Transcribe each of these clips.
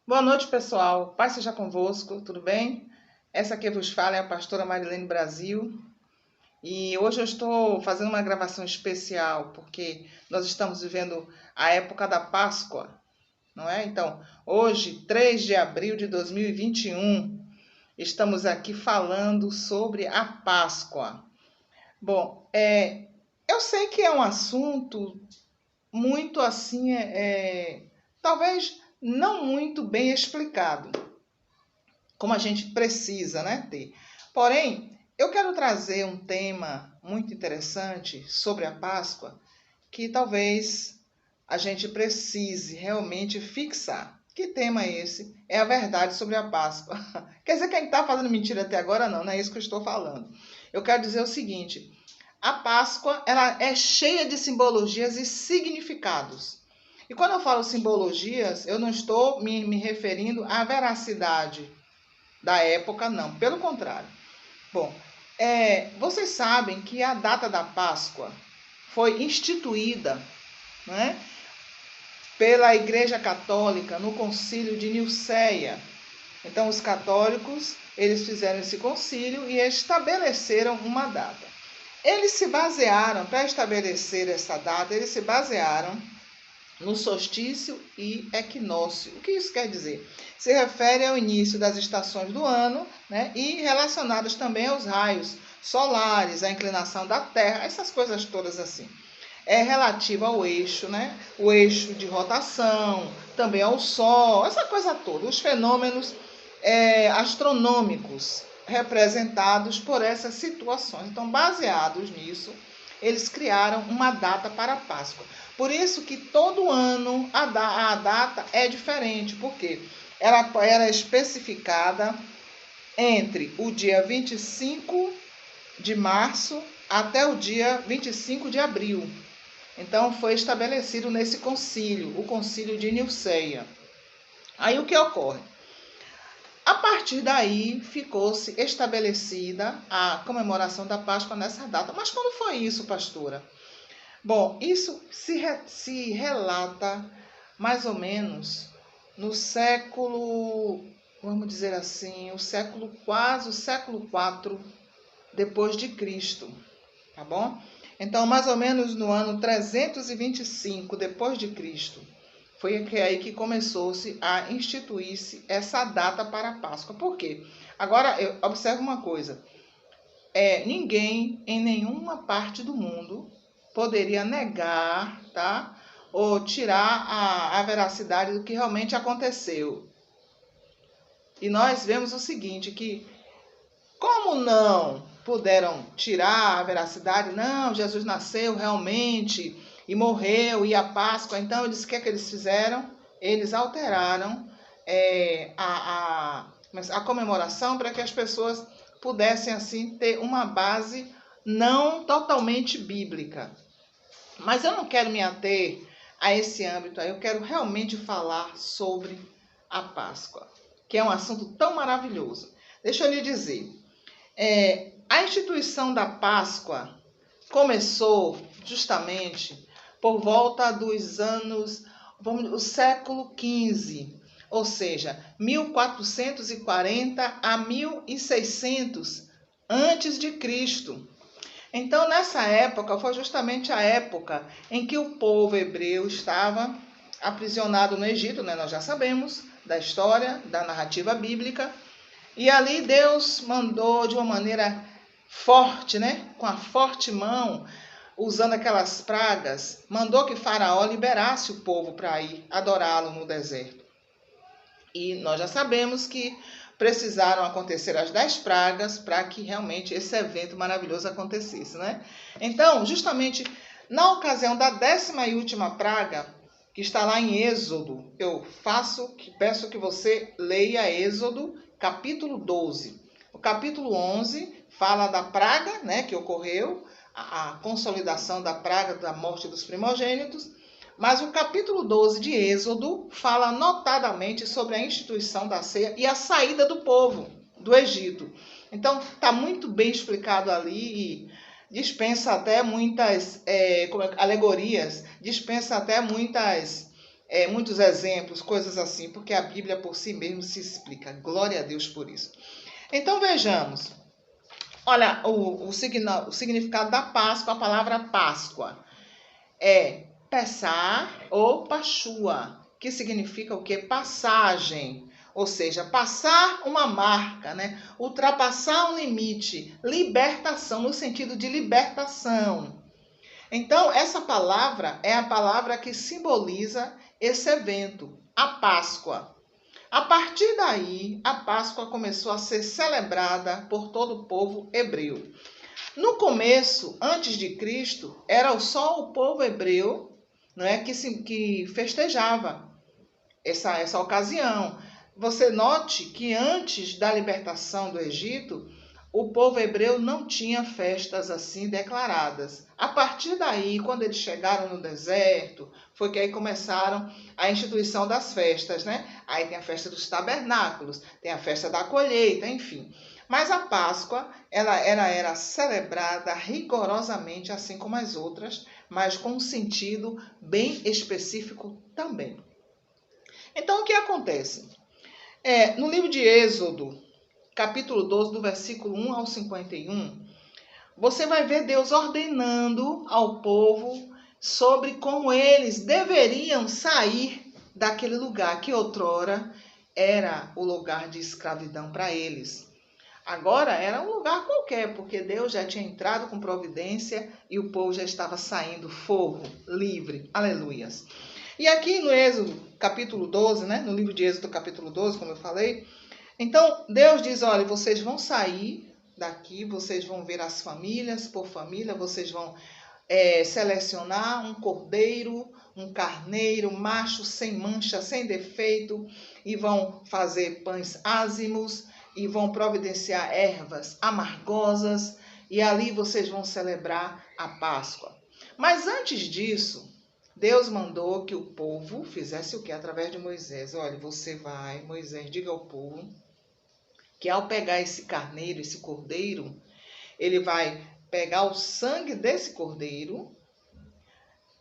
Boa noite, pessoal. Paz seja convosco, tudo bem? Essa que vos fala é a pastora Marilene Brasil e hoje eu estou fazendo uma gravação especial porque nós estamos vivendo a época da Páscoa, não é? Então, hoje, 3 de abril de 2021, estamos aqui falando sobre a Páscoa. Bom, eu sei que é um assunto muito assim, talvez não muito bem explicado como a gente precisa, né, ter. Porém, eu quero trazer um tema muito interessante sobre a Páscoa que talvez a gente precise realmente fixar. Que tema é esse? É a verdade sobre a Páscoa. Quer dizer que a gente está fazendo mentira até agora? Não, não é isso que eu estou falando. Eu quero dizer o seguinte: a Páscoa ela é cheia de simbologias e significados. E quando eu falo simbologias, eu não estou me referindo à veracidade da época, não. Pelo contrário. Bom, vocês sabem que a data da Páscoa foi instituída, né, pela Igreja Católica no Concílio de Nicéia. Então, os católicos eles fizeram esse concílio e estabeleceram uma data. Eles se basearam, para estabelecer essa data, eles se basearam no solstício e equinócio. O que isso quer dizer? Se refere ao início das estações do ano, né, e relacionados também aos raios solares, à inclinação da Terra, essas coisas todas assim. É relativo ao eixo, né? O eixo de rotação, também ao Sol, essa coisa toda, os fenômenos astronômicos representados por essas situações. Então, baseados nisso, eles criaram uma data para a Páscoa. Por isso que todo ano a data é diferente, porque ela era especificada entre o dia 25 de março até o dia 25 de abril. Então, foi estabelecido nesse concílio, o concílio de Nicéia. Aí o que ocorre? A partir daí, ficou-se estabelecida a comemoração da Páscoa nessa data. Mas quando foi isso, pastora? Bom, isso se relata mais ou menos no século, vamos dizer assim, quase o século IV depois de Cristo, tá bom? Então, mais ou menos no ano 325 depois de Cristo, foi aí que começou-se a instituir-se essa data para a Páscoa. Por quê? Agora, observe uma coisa. Ninguém em nenhuma parte do mundo poderia negar, tá? Ou tirar a veracidade do que realmente aconteceu. E nós vemos o seguinte, que como não puderam tirar a veracidade, não, Jesus nasceu realmente e morreu, e a Páscoa, então eles, o que é que eles fizeram? Eles alteraram a comemoração para que as pessoas pudessem assim ter uma base não totalmente bíblica. Mas eu não quero me ater a esse âmbito aí, eu quero realmente falar sobre a Páscoa, que é um assunto tão maravilhoso. Deixa eu lhe dizer, a instituição da Páscoa começou justamente por volta dos anos, o século XV, ou seja, 1440 a 1600 antes de Cristo. Então, nessa época, foi justamente a época em que o povo hebreu estava aprisionado no Egito, né? Nós já sabemos da história, da narrativa bíblica, e ali Deus mandou de uma maneira forte, né? Com a forte mão, usando aquelas pragas, mandou que Faraó liberasse o povo para ir adorá-lo no deserto. E nós já sabemos que precisaram acontecer as 10 pragas para que realmente esse evento maravilhoso acontecesse, né? Então, justamente na ocasião da 10ª e última praga, que está lá em Êxodo, peço que você leia Êxodo, capítulo 12. O capítulo 11 fala da praga, né, que ocorreu, a consolidação da praga da morte dos primogênitos. Mas o capítulo 12 de Êxodo fala notadamente sobre a instituição da ceia e a saída do povo do Egito. Então, está muito bem explicado ali e dispensa até muitas alegorias, dispensa até muitas muitos exemplos, coisas assim, porque a Bíblia por si mesmo se explica. Glória a Deus por isso. Então vejamos. Olha, o significado da Páscoa, a palavra Páscoa é Pessah ou Pashua, que significa o quê? Passagem. Ou seja, passar uma marca, né? Ultrapassar um limite, libertação, no sentido de libertação. Então, essa palavra é a palavra que simboliza esse evento, a Páscoa. A partir daí, a Páscoa começou a ser celebrada por todo o povo hebreu. No começo, antes de Cristo, era só o povo hebreu, não é, que festejava essa ocasião. Você note que antes da libertação do Egito, o povo hebreu não tinha festas assim declaradas. A partir daí, quando eles chegaram no deserto, foi que aí começaram a instituição das festas, né? Aí tem a festa dos tabernáculos, tem a festa da colheita, enfim. Mas a Páscoa, ela era celebrada rigorosamente, assim como as outras, mas com um sentido bem específico também. Então, o que acontece? No livro de Êxodo, capítulo 12, do versículo 1 ao 51, você vai ver Deus ordenando ao povo sobre como eles deveriam sair daquele lugar que outrora era o lugar de escravidão para eles. Agora era um lugar qualquer, porque Deus já tinha entrado com providência e o povo já estava saindo forro, livre. Aleluias. E aqui no Êxodo, capítulo 12, né? No livro de Êxodo, capítulo 12, como eu falei, então Deus diz, olha, vocês vão sair daqui, vocês vão ver as famílias por família, vocês vão selecionar um cordeiro, um carneiro, macho, sem mancha, sem defeito, e vão fazer pães ázimos, e vão providenciar ervas amargosas, e ali vocês vão celebrar a Páscoa. Mas antes disso, Deus mandou que o povo fizesse o que? Através de Moisés. Olha, você vai, Moisés, diga ao povo que ao pegar esse carneiro, esse cordeiro, ele vai pegar o sangue desse cordeiro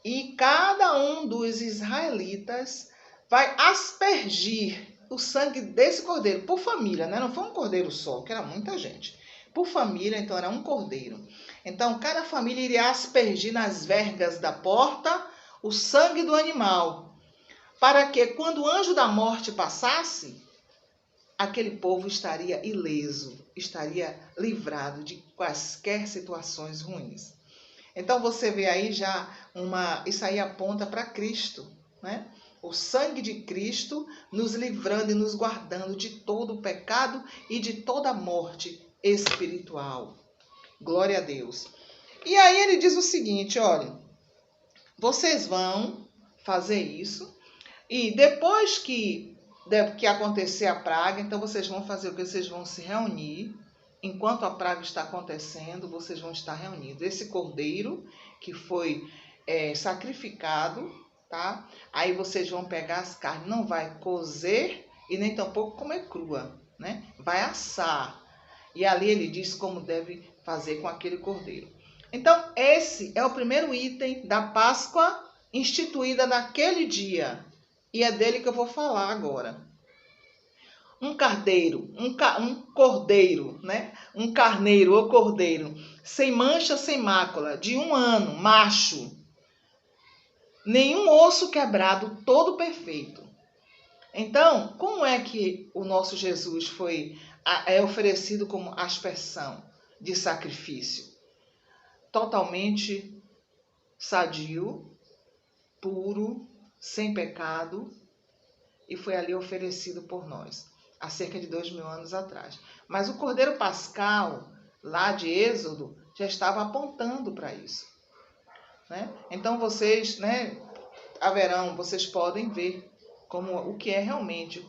e cada um dos israelitas vai aspergir o sangue desse cordeiro por família, né? Não foi um cordeiro só, que era muita gente. Por família, então era um cordeiro. Então cada família iria aspergir nas vergas da porta o sangue do animal, para que quando o anjo da morte passasse, aquele povo estaria ileso, estaria livrado de quaisquer situações ruins. Então você vê aí já isso aí aponta para Cristo, né? O sangue de Cristo nos livrando e nos guardando de todo o pecado e de toda a morte espiritual. Glória a Deus. E aí ele diz o seguinte, olha, vocês vão fazer isso e depois que acontecer a praga, então vocês vão fazer o que? Vocês vão se reunir. Enquanto a praga está acontecendo, vocês vão estar reunidos. Esse cordeiro que foi sacrificado, tá? Aí vocês vão pegar as carnes, não vai cozer e nem tampouco comer crua, né? Vai assar. E ali ele diz como deve fazer com aquele cordeiro. Então, esse é o primeiro item da Páscoa instituída naquele dia. E é dele que eu vou falar agora. Um carneiro, um cordeiro, né? Um carneiro ou cordeiro, sem mancha, sem mácula, de 1 ano, macho. Nenhum osso quebrado, todo perfeito. Então, como é que o nosso Jesus é oferecido como aspersão de sacrifício? Totalmente sadio, puro, sem pecado, e foi ali oferecido por nós, há cerca de 2000 anos atrás. Mas o Cordeiro Pascal, lá de Êxodo, já estava apontando para isso, né? Então vocês, né, vocês podem ver o que é realmente,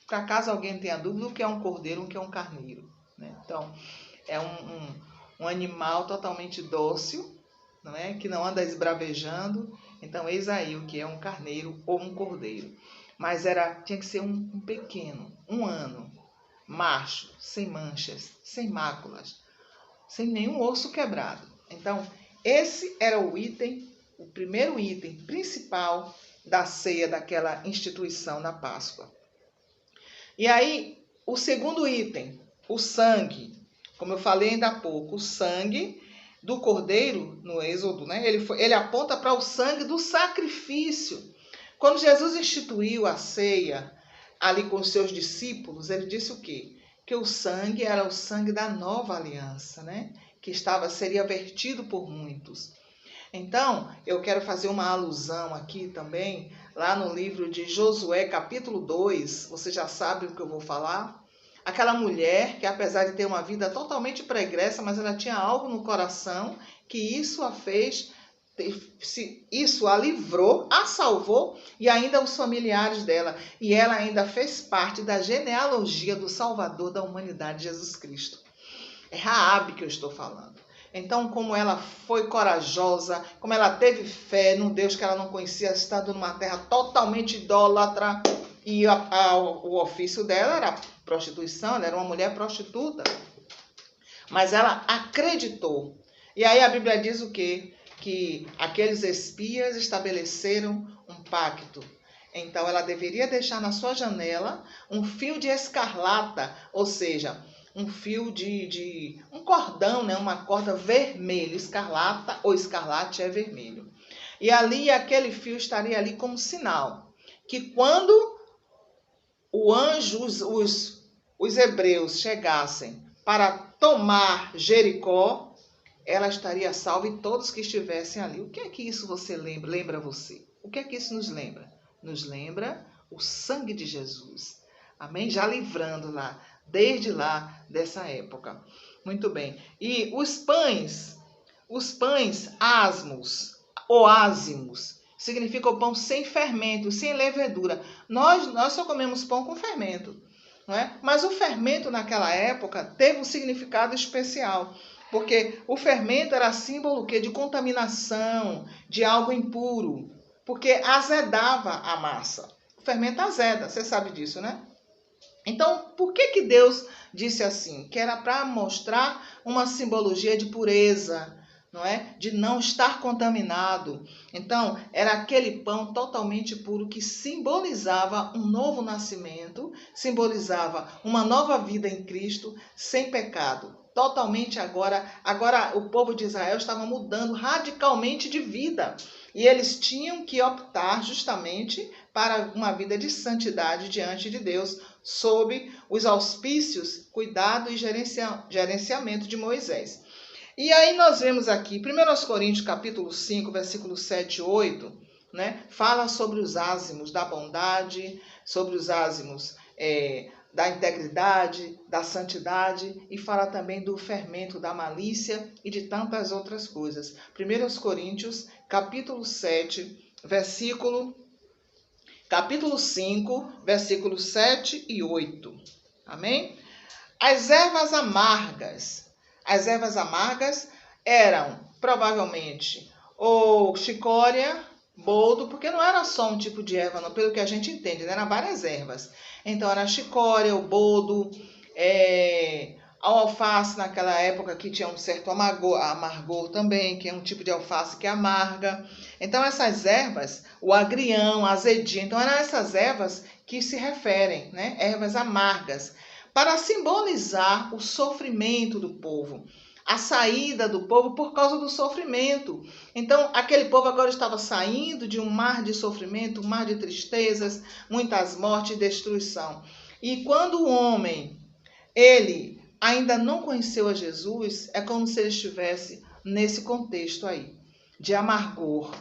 para caso alguém tenha dúvida, o que é um cordeiro, o que é um carneiro, né? Então, é um animal totalmente dócil, não é? Que não anda esbravejando. Então, eis aí o que é um carneiro ou um cordeiro. Mas tinha que ser um pequeno, 1 ano, macho, sem manchas, sem máculas, sem nenhum osso quebrado. Então, esse era o primeiro item principal da ceia, daquela instituição na Páscoa. E aí, o segundo item, o sangue. Como eu falei ainda há pouco, o sangue do cordeiro, no Êxodo, né? Ele aponta para o sangue do sacrifício. Quando Jesus instituiu a ceia ali com os seus discípulos, ele disse o quê? Que o sangue era o sangue da nova aliança, né? Que seria vertido por muitos. Então, eu quero fazer uma alusão aqui também, lá no livro de Josué, capítulo 2, você já sabe o que eu vou falar? Aquela mulher que, apesar de ter uma vida totalmente pregressa, mas ela tinha algo no coração que isso a fez, isso a livrou, a salvou e ainda os familiares dela. E ela ainda fez parte da genealogia do Salvador da humanidade, Jesus Cristo. É Raabe que eu estou falando. Então, como ela foi corajosa, como ela teve fé num Deus que ela não conhecia, estando numa terra totalmente idólatra, e o ofício dela era prostituição, ela era uma mulher prostituta. Mas ela acreditou. E aí a Bíblia diz o quê? Que aqueles espias estabeleceram um pacto. Então, ela deveria deixar na sua janela um fio de escarlata, ou seja, um fio um cordão, né? Uma corda vermelha, escarlata ou escarlate é vermelho. E ali aquele fio estaria ali como sinal que quando o anjo, os hebreus chegassem para tomar Jericó, ela estaria salva e todos que estivessem ali. O que é que isso você lembra você? O que é que isso nos lembra? Nos lembra o sangue de Jesus. Amém? Já livrando lá, desde lá dessa época. Muito bem. E os pães asmos ou ázimos, significa o pão sem fermento, sem levedura. Nós só comemos pão com fermento, não é? Mas o fermento naquela época teve um significado especial, porque o fermento era símbolo de contaminação, de algo impuro, porque azedava a massa. O fermento azeda, você sabe disso, né? Então, por que Deus disse assim? Que era para mostrar uma simbologia de pureza, não é? De não estar contaminado. Então, era aquele pão totalmente puro que simbolizava um novo nascimento, simbolizava uma nova vida em Cristo, sem pecado. Totalmente agora o povo de Israel estava mudando radicalmente de vida. E eles tinham que optar justamente para uma vida de santidade diante de Deus, sob os auspícios, cuidado e gerenciamento de Moisés. E aí nós vemos aqui, 1 Coríntios capítulo 5, versículos 7 e 8, né, fala sobre os ázimos da bondade, sobre os ázimos da integridade, da santidade, e fala também do fermento, da malícia e de tantas outras coisas. 1 Coríntios capítulo 7, capítulo 5, versículos 7 e 8. Amém? As ervas amargas. As ervas amargas eram, provavelmente, ou chicória, boldo, porque não era só um tipo de erva, não, pelo que a gente entende, né? Eram várias ervas. Então, era a chicória, o boldo, a alface naquela época que tinha um certo amargor também, que é um tipo de alface que amarga. Então, essas ervas, o agrião, a azedia, então eram essas ervas que se referem, né? Ervas amargas, para simbolizar o sofrimento do povo, a saída do povo por causa do sofrimento. Então, aquele povo agora estava saindo de um mar de sofrimento, um mar de tristezas, muitas mortes e destruição. E quando o homem, ele ainda não conheceu a Jesus, é como se ele estivesse nesse contexto aí, de amargor.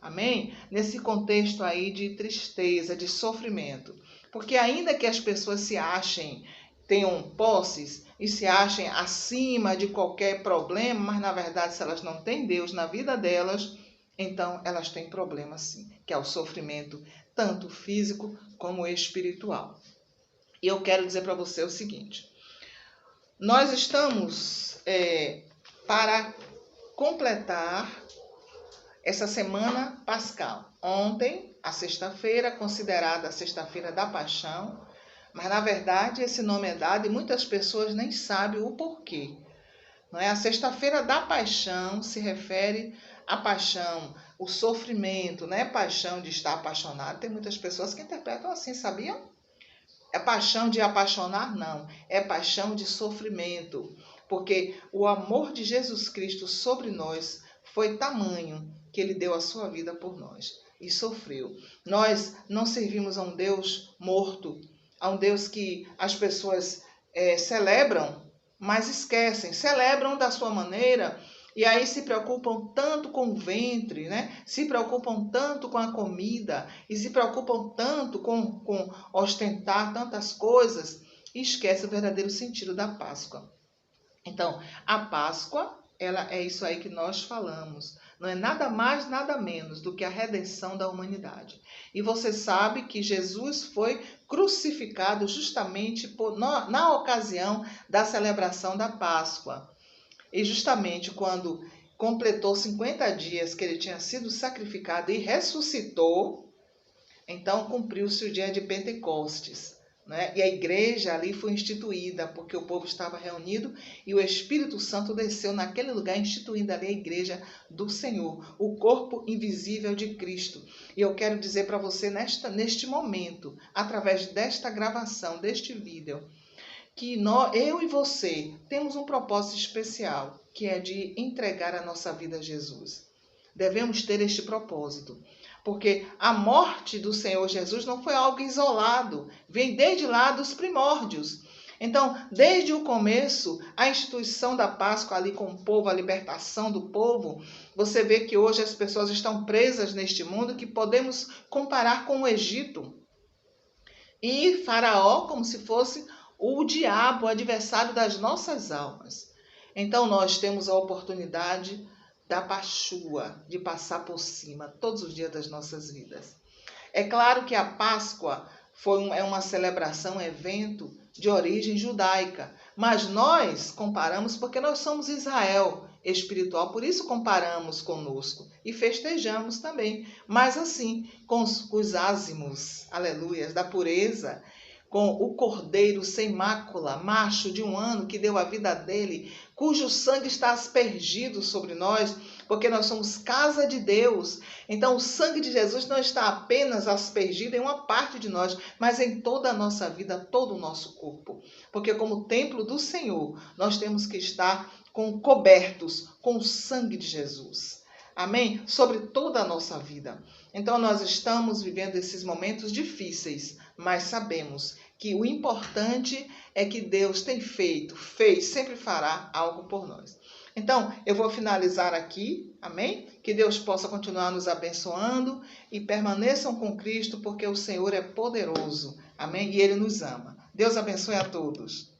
Amém? Nesse contexto aí de tristeza, de sofrimento. Porque ainda que as pessoas se achem, tenham posses e se achem acima de qualquer problema, mas na verdade, se elas não têm Deus na vida delas, então elas têm problema sim, que é o sofrimento tanto físico como espiritual. E eu quero dizer para você o seguinte: nós estamos para completar essa semana pascal. Ontem, a sexta-feira, considerada a sexta-feira da paixão, mas na verdade esse nome é dado e muitas pessoas nem sabem o porquê. Não é? A sexta-feira da paixão se refere a paixão, o sofrimento, não é paixão de estar apaixonado. Tem muitas pessoas que interpretam assim, sabiam? É paixão de apaixonar? Não. É paixão de sofrimento. Porque o amor de Jesus Cristo sobre nós foi tamanho que ele deu a sua vida por nós e sofreu. Nós não servimos a um Deus morto, a um Deus que as pessoas celebram, mas esquecem. Celebram da sua maneira e aí se preocupam tanto com o ventre, né? Se preocupam tanto com a comida e se preocupam tanto com ostentar tantas coisas e esquecem o verdadeiro sentido da Páscoa. Então, a Páscoa, ela é isso aí que nós falamos. Não é nada mais, nada menos do que a redenção da humanidade. E você sabe que Jesus foi crucificado justamente na ocasião da celebração da Páscoa. E justamente quando completou 50 dias que ele tinha sido sacrificado e ressuscitou, então cumpriu-se o dia de Pentecostes, né? E a igreja ali foi instituída, porque o povo estava reunido e o Espírito Santo desceu naquele lugar, instituindo ali a igreja do Senhor, o corpo invisível de Cristo. E eu quero dizer para você neste momento, através desta gravação, deste vídeo, que eu e você temos um propósito especial, que é de entregar a nossa vida a Jesus. Devemos ter este propósito, porque a morte do Senhor Jesus não foi algo isolado, vem desde lá dos primórdios. Então, desde o começo, a instituição da Páscoa ali com o povo, a libertação do povo, você vê que hoje as pessoas estão presas neste mundo que podemos comparar com o Egito. E Faraó como se fosse o diabo, o adversário das nossas almas. Então nós temos a oportunidade da Páscoa, de passar por cima todos os dias das nossas vidas. É claro que a Páscoa é uma celebração, um evento de origem judaica, mas nós comparamos porque nós somos Israel espiritual, por isso comparamos conosco e festejamos também, mas assim, com os ázimos, aleluias, da pureza, com o cordeiro sem mácula, macho de 1 ano, que deu a vida dele, cujo sangue está aspergido sobre nós, porque nós somos casa de Deus. Então o sangue de Jesus não está apenas aspergido em uma parte de nós, mas em toda a nossa vida, todo o nosso corpo. Porque como templo do Senhor, nós temos que estar cobertos com o sangue de Jesus. Amém? Sobre toda a nossa vida. Então nós estamos vivendo esses momentos difíceis, mas sabemos que o importante é que Deus tem fez, sempre fará algo por nós. Então, eu vou finalizar aqui, amém? Que Deus possa continuar nos abençoando e permaneçam com Cristo, porque o Senhor é poderoso, amém? E Ele nos ama. Deus abençoe a todos.